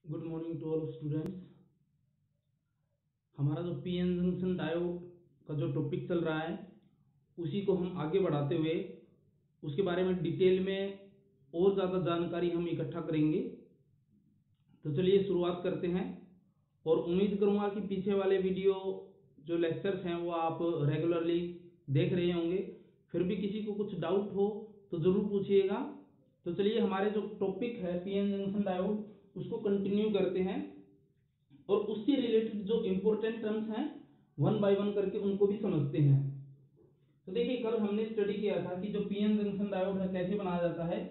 Good morning to all students. हमारा जो P N junction diode का जो टॉपिक चल रहा है उसी को हम आगे बढ़ाते हुए उसके बारे में डिटेल में और ज़्यादा जानकारी हम इकट्ठा करेंगे। तो चलिए शुरुआत करते हैं और उम्मीद करूँगा कि पीछे वाले वीडियो जो लेक्चर्स हैं वो आप रेगुलरली देख रहे होंगे। फिर भी किसी को कुछ डाउट हो तो ज़रूर पूछिएगा। तो चलिए हमारे जो टॉपिक है पी एन जंक्शन डायोड उसको कंटिन्यू करते हैं और उससे रिलेटेड जो इम्पोर्टेंट टर्म्स हैं वन बाय वन करके उनको भी समझते हैं। तो देखिए कल हमने स्टडी किया था कि जो पी एन जंक्शन डायोड है कैसे बनाया जाता है।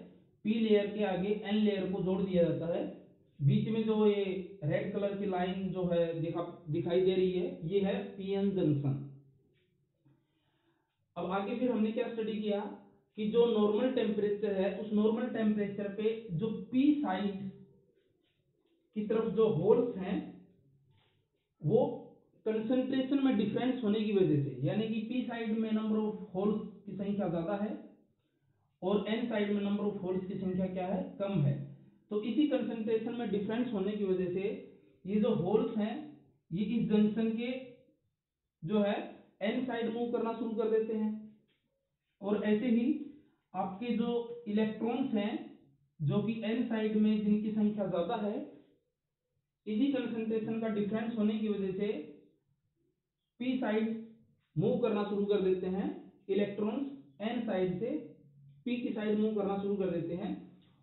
पी लेयर के आगे एन लेयर को जोड़ दिया जाता है। बीच में जो ये रेड कलर की लाइन जो है दिखाई दे रही है ये है पी एन जंक्शन। अब आगे फिर हमने क्या स्टडी किया कि जो नॉर्मल टेम्परेचर है उस नॉर्मल टेम्परेचर पे जो पी साइड की तरफ जो होल्स हैं वो कंसंट्रेशन में डिफरेंस होने की वजह से, यानी कि पी साइड में नंबर ऑफ होल्स की संख्या ज्यादा है और एन साइड में नंबर ऑफ होल्स की संख्या क्या है, कम है। तो इसी कंसंट्रेशन में डिफरेंस होने की वजह से ये जो होल्स हैं ये इस जंक्शन के जो है एन साइड मूव करना शुरू कर देते हैं और ऐसे ही आपके जो इलेक्ट्रॉन्स हैं जो कि एन साइड में जिनकी संख्या ज्यादा है, इसी कंसंट्रेशन का डिफरेंस होने की वजह से पी साइड मूव करना शुरू कर देते हैं। इलेक्ट्रॉन्स एन साइड से पी की साइड मूव करना शुरू कर देते हैं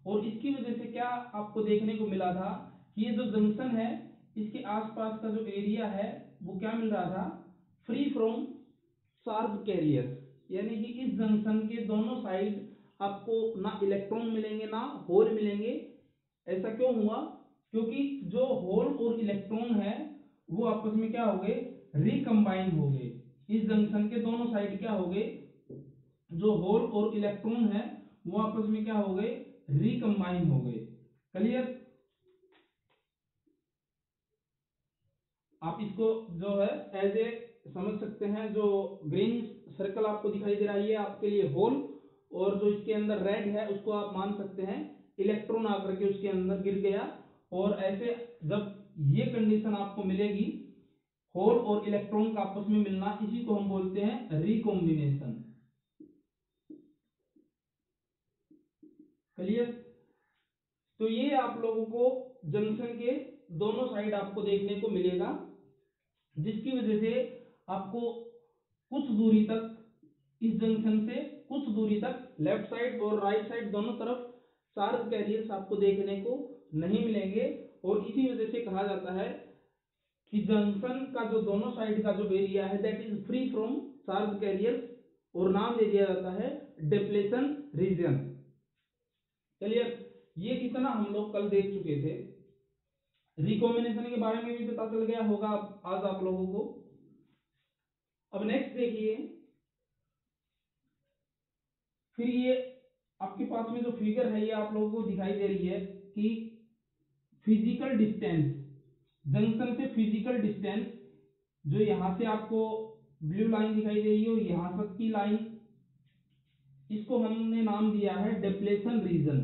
और इसकी वजह से क्या आपको देखने को मिला था कि ये जो जंक्शन है इसके आसपास का जो एरिया है वो क्या मिल रहा था, फ्री फ्रॉम चार्ज कैरियर्स, यानी कि इस जंक्शन के दोनों साइड आपको ना इलेक्ट्रॉन मिलेंगे ना होल मिलेंगे। ऐसा क्यों हुआ? क्योंकि जो होल और इलेक्ट्रॉन है वो आपस में क्या हो गए, रिकम्बाइन हो गए। इस जंक्शन के दोनों साइड क्या हो गए, जो होल और इलेक्ट्रॉन है वो आपस में क्या हो गए, रिकम्बाइन हो गए। क्लियर? आप इसको जो है एज ए समझ सकते हैं, जो ग्रीन सर्कल आपको दिखाई दे रहा है ये आपके लिए होल और जो इसके अंदर रेड है उसको आप मान सकते हैं इलेक्ट्रॉन आकर के उसके अंदर गिर गया। और ऐसे जब ये कंडीशन आपको मिलेगी होल और इलेक्ट्रॉन का आपस में मिलना, इसी को हम बोलते हैं रिकॉम्बिनेशन। क्लियर? तो ये आप लोगों को जंक्शन के दोनों साइड आपको देखने को मिलेगा जिसकी वजह से आपको कुछ दूरी तक इस जंक्शन से कुछ दूरी तक लेफ्ट साइड और राइट साइड दोनों तरफ चार्ज कैरियर्स आपको देखने को नहीं मिलेंगे। और इसी वजह से कहा जाता है कि जंक्शन का जो दोनों साइड का जो एरिया है that is free from charge carriers और नाम दे दिया जाता है डिप्लेशन रीजन। क्लियर? ये इतना हम लोग कल देख चुके थे। रिकॉम्बिनेशन के बारे में भी पता चल गया होगा आज आप लोगों को। अब नेक्स्ट देखिए, फिर ये आपके पास में जो फिगर है ये आप लोगों को दिखाई दे रही है कि फिजिकल डिस्टेंस, जंक्शन से फिजिकल डिस्टेंस जो यहां से आपको ब्लू लाइन दिखाई दे रही है और यहां तक की लाइन, इसको हमने नाम दिया है डिप्लेशन रीजन।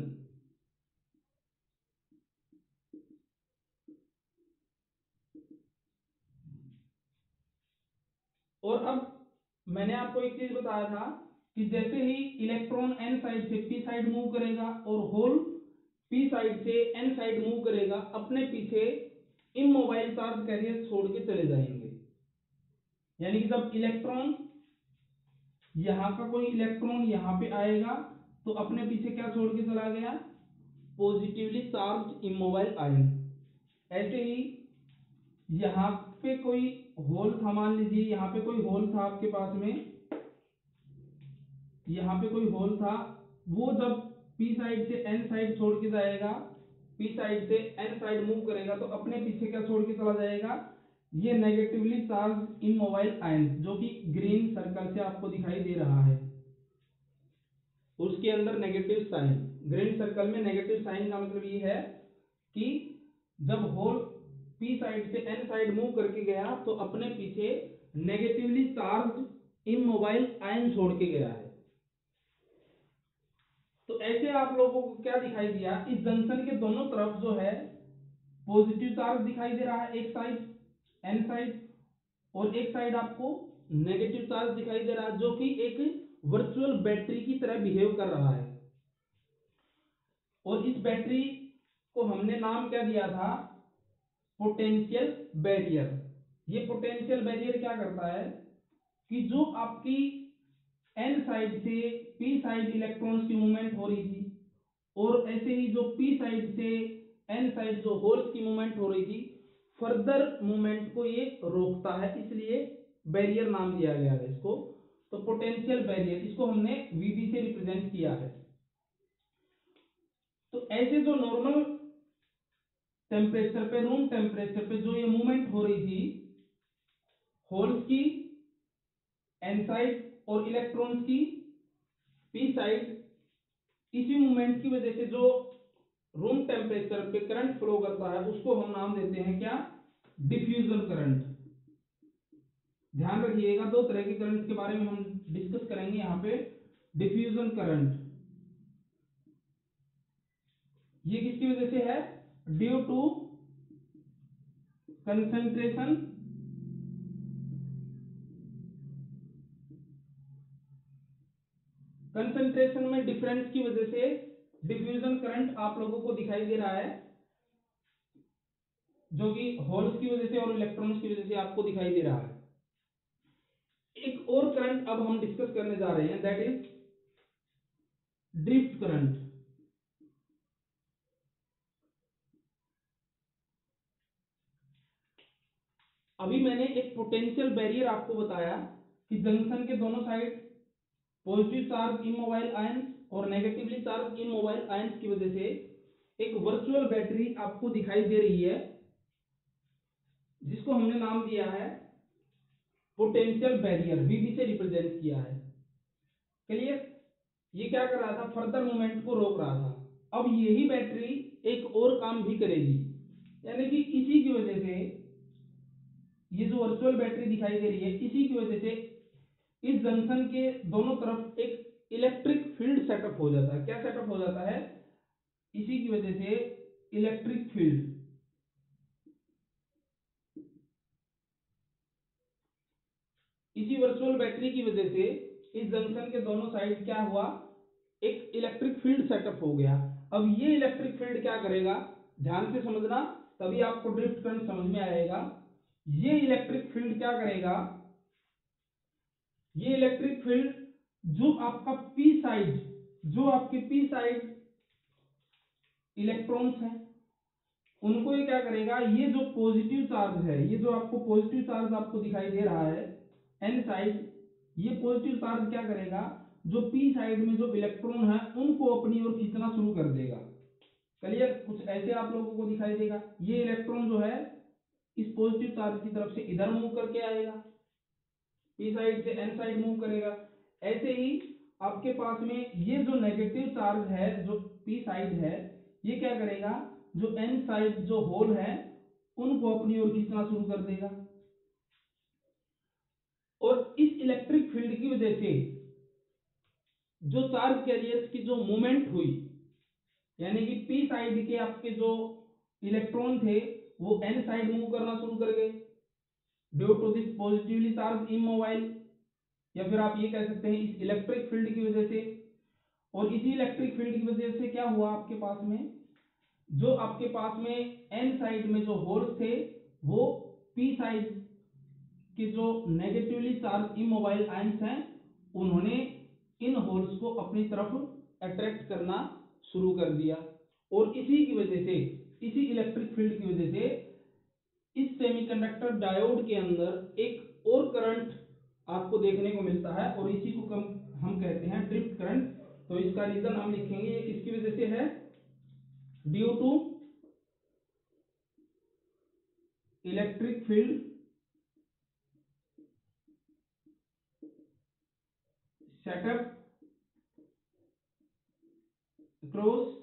और अब मैंने आपको एक चीज बताया था कि जैसे ही इलेक्ट्रॉन एन साइड से पी साइड मूव करेगा और होल पी साइड से एन साइड मूव करेगा, अपने पीछे इमोबाइल चार्ज कैरियर छोड़ के चले जाएंगे। यानी कि जब इलेक्ट्रॉन यहां का कोई इलेक्ट्रॉन यहां पे आएगा तो अपने पीछे क्या छोड़ के चला गया, पॉजिटिवली चार्ज इमोबाइल आयन। ऐसे ही यहां पे कोई होल था, मान लीजिए यहां पे कोई होल था आपके पास में, यहाँ पे कोई होल था, वो जब पी साइड से एन साइड छोड़ के जाएगा, पी साइड से एन साइड मूव करेगा तो अपने पीछे क्या छोड़ के चला जाएगा, ये नेगेटिवली चार्ज इमोबाइल आयन जो कि ग्रीन सर्कल से आपको दिखाई दे रहा है, उसके अंदर नेगेटिव साइन, ग्रीन सर्कल में नेगेटिव साइन का मतलब ये है कि जब होल पी साइड से एन साइड मूव करके गया तो अपने पीछे नेगेटिवली चार्ज इमोबाइल आयन छोड़ के गया है। तो ऐसे आप लोगों को क्या दिखाई दिया, इस जंक्शन के दोनों तरफ जो है पॉजिटिव चार्ज दिखाई दे रहा है एक साइड एन साइड, और एक साइड आपको नेगेटिव चार्ज दिखाई दे रहा है, जो कि एक वर्चुअल बैटरी की तरह बिहेव कर रहा है। और इस बैटरी को हमने नाम क्या दिया था? Potential barrier. ये पोटेंशियल बैरियर क्या करता है कि जो आपकी एन साइड से पी साइड इलेक्ट्रॉन्स की मूवमेंट हो रही थी, और ऐसे ही जो पी साइड से एन साइड जो होल्स की मूवमेंट हो रही थी, फर्दर मूवमेंट को ये रोकता है, इसलिए बैरियर नाम दिया गया है इसको। तो पोटेंशियल बैरियर, इसको हमने वीबी से रिप्रेजेंट किया है। तो ऐसे जो नॉर्मल टेम्परेचर पे, रूम टेम्परेचर पे जो ये मूवमेंट हो रही थी होल्स की एन साइड और इलेक्ट्रॉन्स की पी साइड, इसी मूवमेंट की वजह से जो रूम टेम्परेचर पे करंट फ्लो करता है, उसको हम नाम देते हैं क्या? Diffusion current. ध्यान रखिएगा, दो तरह के करंट के बारे में हम डिस्कस करेंगे यहाँ पे। डिफ्यूजन करंट, ये किसकी वजह से है? ड्यू टू कंसंट्रेशन कंसंट्रेशन में डिफरेंस की वजह से डिफ्यूजन करंट आप लोगों को दिखाई दे रहा है, जो कि होल्स की वजह से और इलेक्ट्रॉन्स की वजह से आपको दिखाई दे रहा है। एक और करंट अब हम डिस्कस करने जा रहे हैं, दैट इज ड्रिफ्ट करंट। अभी मैंने एक पोटेंशियल बैरियर आपको बताया कि जंक्शन के दोनों side positive charge immobile ions और नेगेटिवली चार्ज इमोबाइल आयंस की वजह से एक वर्चुअल बैटरी आपको दिखाई दे रही है, जिसको हमने नाम दिया है पोटेंशियल बैरियर, वीबी से रिप्रेजेंट किया है। क्लियर? ये क्या कर रहा था? फर्दर मूवमेंट को रोक रहा था। अब यही बैटरी एक और काम भी करेगी, यानी कि इसी की वजह से ये जो वर्चुअल बैटरी दिखाई दे रही है, इसी की वजह से इस जंक्शन के दोनों तरफ एक इलेक्ट्रिक फील्ड सेटअप हो जाता है। क्या सेटअप हो जाता है? इसी की वजह से इलेक्ट्रिक फील्ड, इसी वर्चुअल बैटरी की वजह से इस जंक्शन के दोनों साइड क्या हुआ? एक इलेक्ट्रिक फील्ड सेटअप हो गया। अब ये इलेक्ट्रिक फील्ड क्या करेगा? ध्यान से समझना, तभी आपको ड्रिफ्ट करंट समझ में आएगा। ये इलेक्ट्रिक फील्ड क्या करेगा? ये इलेक्ट्रिक फील्ड जो आपका पी साइड, जो आपके पी साइड इलेक्ट्रॉन्स हैं, उनको ये क्या करेगा? ये जो पॉजिटिव चार्ज है, ये जो आपको पॉजिटिव चार्ज आपको दिखाई दे रहा है एन साइड, ये पॉजिटिव चार्ज क्या करेगा? जो पी साइड में जो इलेक्ट्रॉन है, उनको अपनी ओर खींचना शुरू कर देगा। क्लियर? कुछ ऐसे आप लोगों को दिखाई देगा। ये इलेक्ट्रॉन जो है इस पॉजिटिव चार्ज की तरफ से इधर मूव करके आएगा, पी साइड से एन साइड मूव करेगा। ऐसे ही आपके पास में ये जो नेगेटिव चार्ज है, जो पी साइड है, ये क्या करेगा? जो एन साइड जो होल है, उनको अपनी ओर खींचना शुरू कर देगा। और इस इलेक्ट्रिक फील्ड की वजह से जो चार्ज कैरियर्स की जो मूवमेंट हुई, यानी कि पी साइड के आपके जो इलेक्ट्रॉन थे वो एन साइड मूव करना शुरू कर गए due to this positively charge immobile, या फिर आप ये कह सकते हैं इस इलेक्ट्रिक फील्ड की वजह से। और इसी इलेक्ट्रिक फील्ड की वजह से क्या हुआ? आपके पास में जो आपके पास में एन साइड में जो होल्स थे, वो पी साइड के जो नेगेटिवली चार्ज इमोबाइल आयंस हैं, उन्होंने इन होल्स को अपनी तरफ अट्रैक्ट करना शुरू कर दिया। और इसी की वजह से, इसी इलेक्ट्रिक फील्ड की वजह से इस सेमीकंडक्टर डायोड के अंदर एक और करंट आपको देखने को मिलता है, और इसी को हम कहते हैं ड्रिफ्ट करंट। तो इसका रीजन हम लिखेंगे, ये किसकी वजह से है? Due to electric field setup across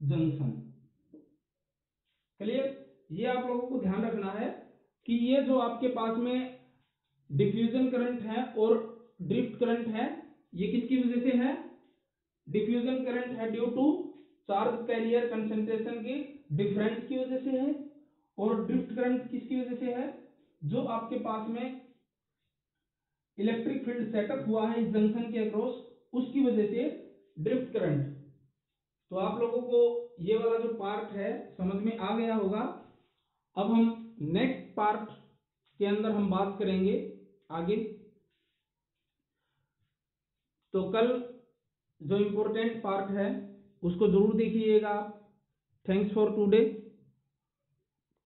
junction. Clear? ये आप लोगों को ध्यान रखना है कि ये जो आपके पास में डिफ्यूजन करंट है और ड्रिफ्ट करंट है, ये किसकी वजह से है? डिफ्यूजन करंट है due to charge carrier concentration के डिफरेंस की वजह से है, और ड्रिफ्ट करंट किसकी वजह से है, जो आपके पास में इलेक्ट्रिक फील्ड सेटअप हुआ है इस जंक्शन के अक्रॉस, उसकी वजह से ड्रिफ्ट करंट। तो आप लोगों को ये वाला जो पार्ट है समझ में आ गया होगा। अब हम नेक्स्ट पार्ट के अंदर हम बात करेंगे आगे। तो कल जो इम्पोर्टेंट पार्ट है उसको जरूर देखिएगा आप। Thanks for today.